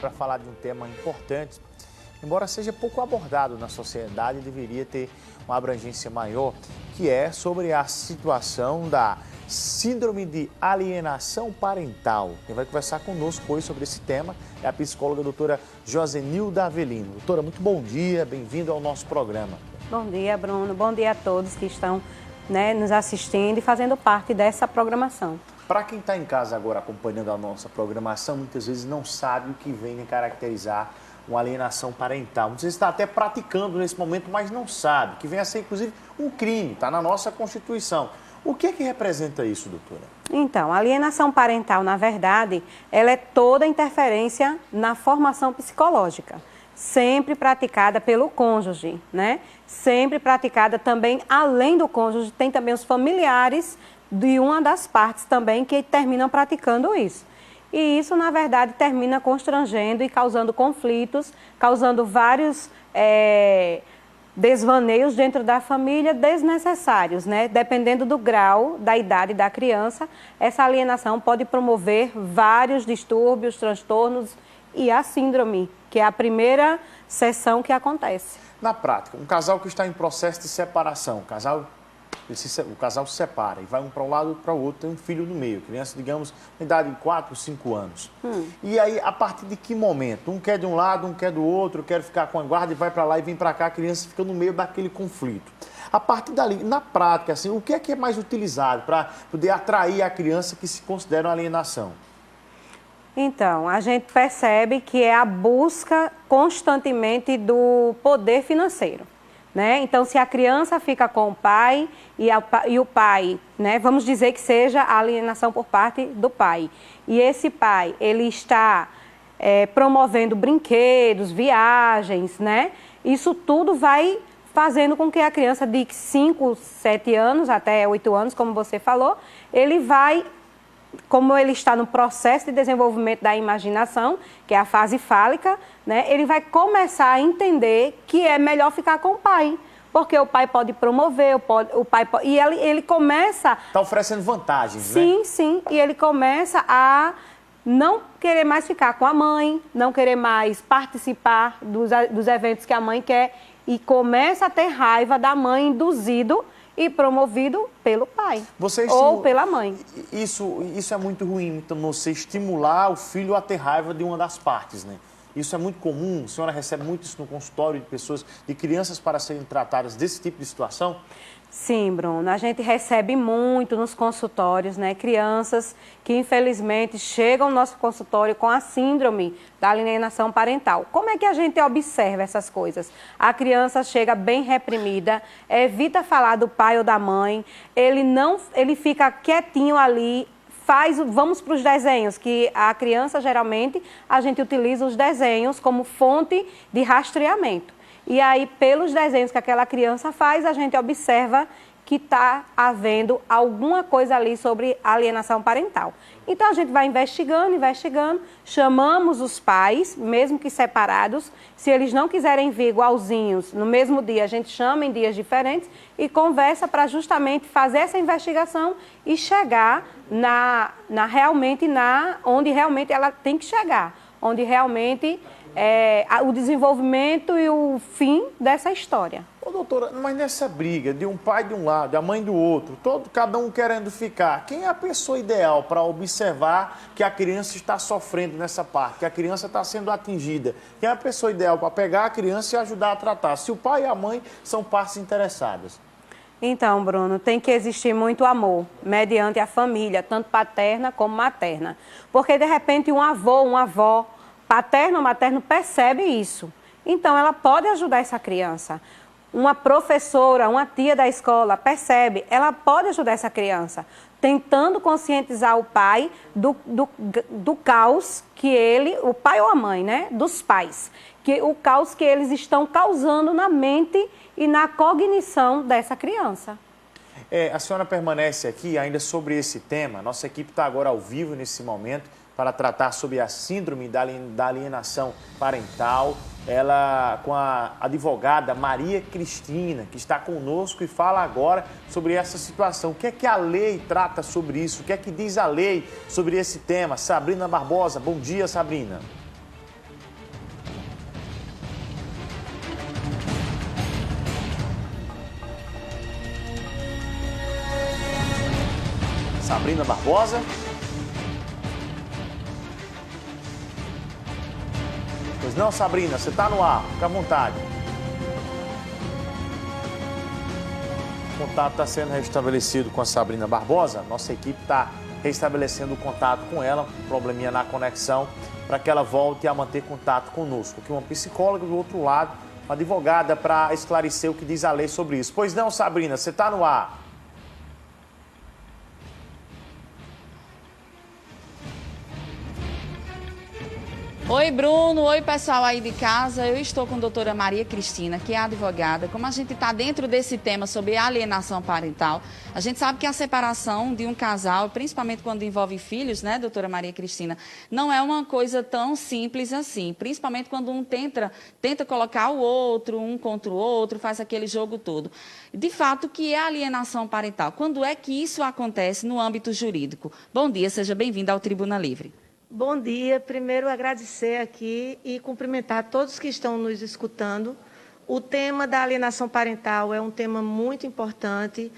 para falar de um tema importante, embora seja pouco abordado na sociedade, deveria ter uma abrangência maior, que é sobre a situação da síndrome de alienação parental. Quem vai conversar conosco hoje sobre esse tema é a psicóloga doutora Josenilda Avelino. Doutora, muito bom dia, bem-vindo ao nosso programa. Bom dia, Bruno. Bom dia a todos que estão nos assistindo e fazendo parte dessa programação. Para quem está em casa agora acompanhando a nossa programação, muitas vezes não sabe o que vem a caracterizar uma alienação parental. Muitas vezes está até praticando nesse momento, mas não sabe, que vem a ser inclusive um crime, está na nossa Constituição. O que é que representa isso, doutora? Então, a alienação parental, na verdade, ela é toda interferência na formação psicológica, sempre praticada pelo cônjuge, né? Sempre praticada também, além do cônjuge, tem também os familiares de uma das partes também que terminam praticando isso. E isso, na verdade, termina constrangendo e causando conflitos, causando vários desvaneios dentro da família desnecessários, né? Dependendo do grau, da idade da criança, essa alienação pode promover vários distúrbios, transtornos e a síndrome, que é a primeira sessão que acontece. Na prática, um casal que está em processo de separação, o casal se separa e vai um para um lado e para o outro, tem um filho no meio, criança, digamos, na idade de 4, 5 anos. E aí, a partir de que momento? Um quer de um lado, um quer do outro, quer ficar com a guarda e vai para lá e vem para cá, a criança fica no meio daquele conflito. A partir dali, na prática, assim, o que é mais utilizado para poder atrair a criança que se considera uma alienação? Então, a gente percebe que é a busca constantemente do poder financeiro, né? Então, se a criança fica com o pai e o pai, né, vamos dizer que seja a alienação por parte do pai, e esse pai, ele está promovendo brinquedos, viagens, né? Isso tudo vai fazendo com que a criança de 5, 7 anos até 8 anos, como você falou, ele vai... Como ele está no processo de desenvolvimento da imaginação, que é a fase fálica, né, ele vai começar a entender que é melhor ficar com o pai, porque o pai pode promover, o pai pode, e ele começa... Está oferecendo vantagens, sim, né? Sim, e ele começa a não querer mais ficar com a mãe, não querer mais participar dos eventos que a mãe quer, e começa a ter raiva da mãe induzido e promovido pelo pai ou pela mãe. Isso é muito ruim, então, você estimular o filho a ter raiva de uma das partes, né? Isso é muito comum, a senhora recebe muito isso no consultório de pessoas, de crianças para serem tratadas desse tipo de situação? Sim, Bruno, a gente recebe muito nos consultórios, né, crianças que infelizmente chegam ao nosso consultório com a síndrome da alienação parental. Como é que a gente observa essas coisas? A criança chega bem reprimida, evita falar do pai ou da mãe, ele fica quietinho ali, vamos para os desenhos, que a criança geralmente, a gente utiliza os desenhos como fonte de rastreamento. E aí, pelos desenhos que aquela criança faz, a gente observa que está havendo alguma coisa ali sobre alienação parental. Então, a gente vai investigando, chamamos os pais, mesmo que separados. Se eles não quiserem vir igualzinhos no mesmo dia, a gente chama em dias diferentes e conversa para justamente fazer essa investigação e chegar onde realmente ela tem que chegar, onde realmente... o desenvolvimento e o fim dessa história. Ô, doutora, mas nessa briga de um pai de um lado, a mãe do outro, cada um querendo ficar, quem é a pessoa ideal para observar que a criança está sofrendo nessa parte, que a criança está sendo atingida? Quem é a pessoa ideal para pegar a criança e ajudar a tratar? Se o pai e a mãe são partes interessadas. Então, Bruno, tem que existir muito amor mediante a família, tanto paterna como materna. Porque, de repente, um avô, uma avó, paterno ou materno, percebe isso. Então, ela pode ajudar essa criança. Uma professora, uma tia da escola percebe, ela pode ajudar essa criança, tentando conscientizar o pai do caos que o pai ou a mãe, né, dos pais, o caos que eles estão causando na mente e na cognição dessa criança. A senhora permanece aqui ainda sobre esse tema. Nossa equipe está agora ao vivo nesse momento para tratar sobre a síndrome da alienação parental. Ela com a advogada Maria Cristina, que está conosco e fala agora sobre essa situação. O que é que a lei trata sobre isso? O que é que diz a lei sobre esse tema? Sabrina Barbosa, bom dia, Sabrina. Sabrina Barbosa. Pois não, Sabrina, você está no ar, fica à vontade. O contato está sendo restabelecido com a Sabrina Barbosa. Nossa equipe está restabelecendo o contato com ela, um probleminha na conexão, para que ela volte a manter contato conosco. Aqui uma psicóloga do outro lado, uma advogada, para esclarecer o que diz a lei sobre isso. Pois não, Sabrina, você está no ar. Oi, Bruno. Oi, pessoal aí de casa. Eu estou com a doutora Maria Cristina, que é advogada. Como a gente está dentro desse tema sobre alienação parental, a gente sabe que a separação de um casal, principalmente quando envolve filhos, né, doutora Maria Cristina, não é uma coisa tão simples assim. Principalmente quando um tenta colocar o outro, um contra o outro, faz aquele jogo todo. De fato, o que é alienação parental? Quando é que isso acontece no âmbito jurídico? Bom dia, seja bem-vinda ao Tribuna Livre. Bom dia. Primeiro, agradecer aqui e cumprimentar todos que estão nos escutando. O tema da alienação parental é um tema muito importante.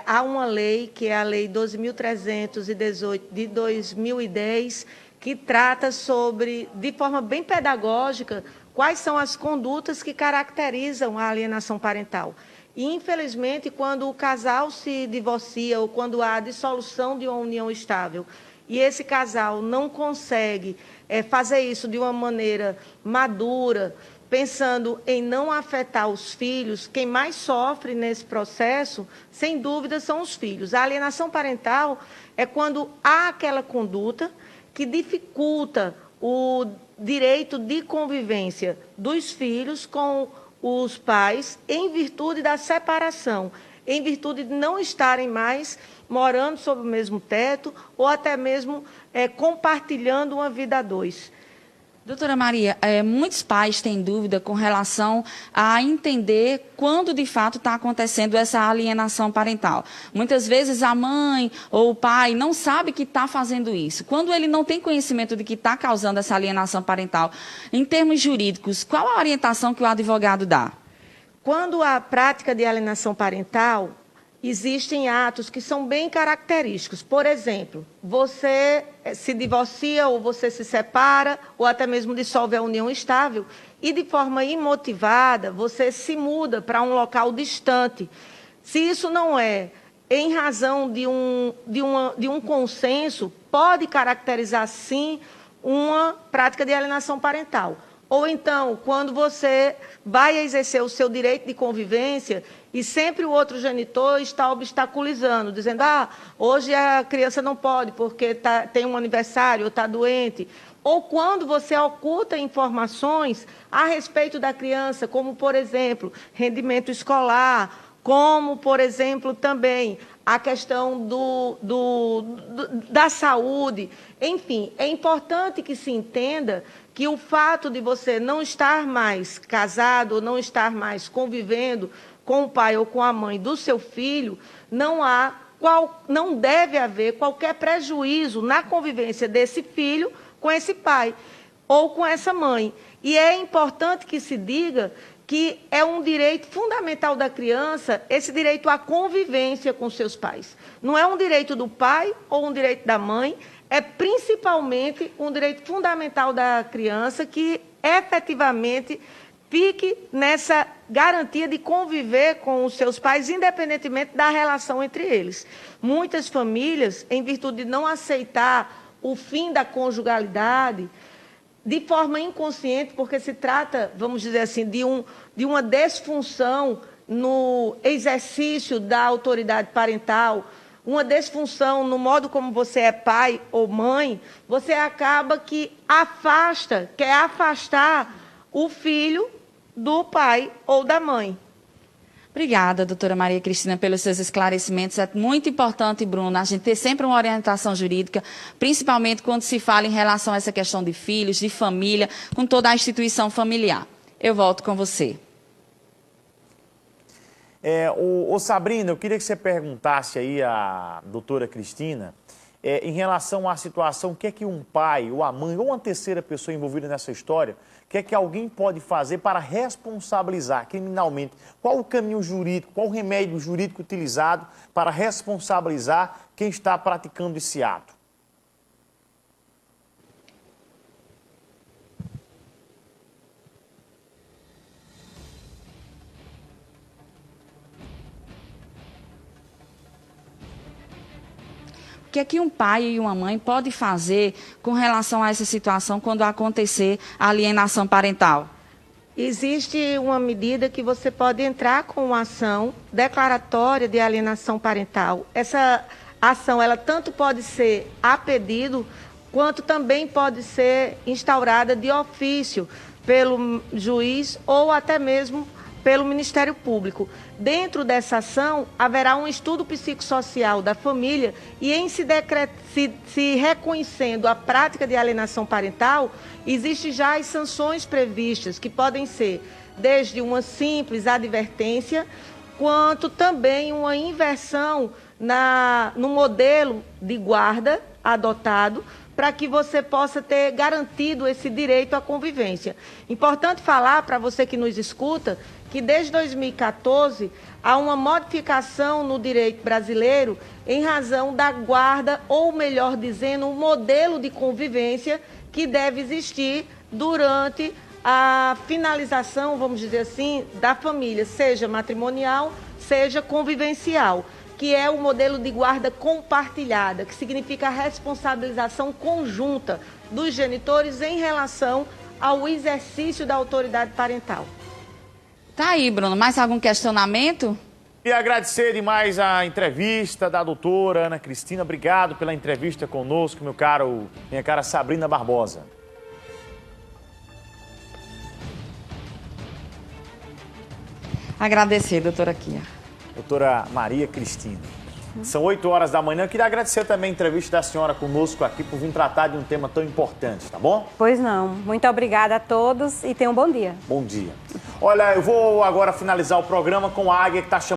Há uma lei, que é a Lei 12.318 de 2010, que trata sobre, de forma bem pedagógica, quais são as condutas que caracterizam a alienação parental. E, infelizmente, quando o casal se divorcia ou quando há a dissolução de uma união estável, e esse casal não consegue fazer isso de uma maneira madura, pensando em não afetar os filhos, quem mais sofre nesse processo, sem dúvida, são os filhos. A alienação parental é quando há aquela conduta que dificulta o direito de convivência dos filhos com os pais em virtude da separação, em virtude de não estarem mais morando sob o mesmo teto ou até mesmo compartilhando uma vida a dois. Doutora Maria, muitos pais têm dúvida com relação a entender quando de fato está acontecendo essa alienação parental. Muitas vezes a mãe ou o pai não sabe que está fazendo isso. Quando ele não tem conhecimento de que está causando essa alienação parental, em termos jurídicos, qual a orientação que o advogado dá? Quando há prática de alienação parental, existem atos que são bem característicos. Por exemplo, você se divorcia ou você se separa ou até mesmo dissolve a união estável e, de forma imotivada, você se muda para um local distante. Se isso não é em razão de um consenso, pode caracterizar, sim, uma prática de alienação parental. Ou então, quando você vai exercer o seu direito de convivência e sempre o outro genitor está obstaculizando, dizendo, hoje a criança não pode porque tem um aniversário ou está doente. Ou quando você oculta informações a respeito da criança, como, por exemplo, rendimento escolar, como, por exemplo, também a questão da saúde. Enfim, é importante que se entenda que o fato de você não estar mais casado ou não estar mais convivendo com o pai ou com a mãe do seu filho, não deve haver qualquer prejuízo na convivência desse filho com esse pai ou com essa mãe. E é importante que se diga que é um direito fundamental da criança esse direito à convivência com seus pais. Não é um direito do pai ou um direito da mãe, é principalmente um direito fundamental da criança que efetivamente fique nessa garantia de conviver com os seus pais, independentemente da relação entre eles. Muitas famílias, em virtude de não aceitar o fim da conjugalidade, de forma inconsciente, porque se trata, vamos dizer assim, de uma desfunção no exercício da autoridade parental, uma desfunção no modo como você é pai ou mãe, você acaba que quer afastar o filho do pai ou da mãe. Obrigada, doutora Maria Cristina, pelos seus esclarecimentos. É muito importante, Bruno, a gente ter sempre uma orientação jurídica, principalmente quando se fala em relação a essa questão de filhos, de família, com toda a instituição familiar. Eu volto com você. Sabrina, eu queria que você perguntasse aí à doutora Cristina em relação à situação, o que é que um pai, ou a mãe, ou uma terceira pessoa envolvida nessa história, o que é que alguém pode fazer para responsabilizar criminalmente? Qual o caminho jurídico, qual o remédio jurídico utilizado para responsabilizar quem está praticando esse ato? O que é que um pai e uma mãe pode fazer com relação a essa situação quando acontecer a alienação parental? Existe uma medida que você pode entrar com uma ação declaratória de alienação parental. Essa ação, ela tanto pode ser a pedido, quanto também pode ser instaurada de ofício pelo juiz ou até mesmo pelo Ministério Público. Dentro dessa ação, haverá um estudo psicossocial da família e em se reconhecendo a prática de alienação parental, existem já as sanções previstas, que podem ser desde uma simples advertência, quanto também uma inversão no modelo de guarda adotado, para que você possa ter garantido esse direito à convivência. Importante falar para você que nos escuta que desde 2014 há uma modificação no direito brasileiro em razão da guarda, ou melhor dizendo, um modelo de convivência que deve existir durante a finalização, vamos dizer assim, da família, seja matrimonial, seja convivencial, que é o modelo de guarda compartilhada, que significa a responsabilização conjunta dos genitores em relação ao exercício da autoridade parental. Tá aí, Bruno. Mais algum questionamento? E agradecer demais a entrevista da doutora Ana Cristina. Obrigado pela entrevista conosco, minha cara Sabrina Barbosa. Agradecer, doutora Kia. Doutora Maria Cristina. São 8 horas da manhã. Eu queria agradecer também a entrevista da senhora conosco aqui por vir tratar de um tema tão importante, tá bom? Pois não. Muito obrigada a todos e tenham um bom dia. Bom dia. Olha, eu vou agora finalizar o programa com a águia que está chamando.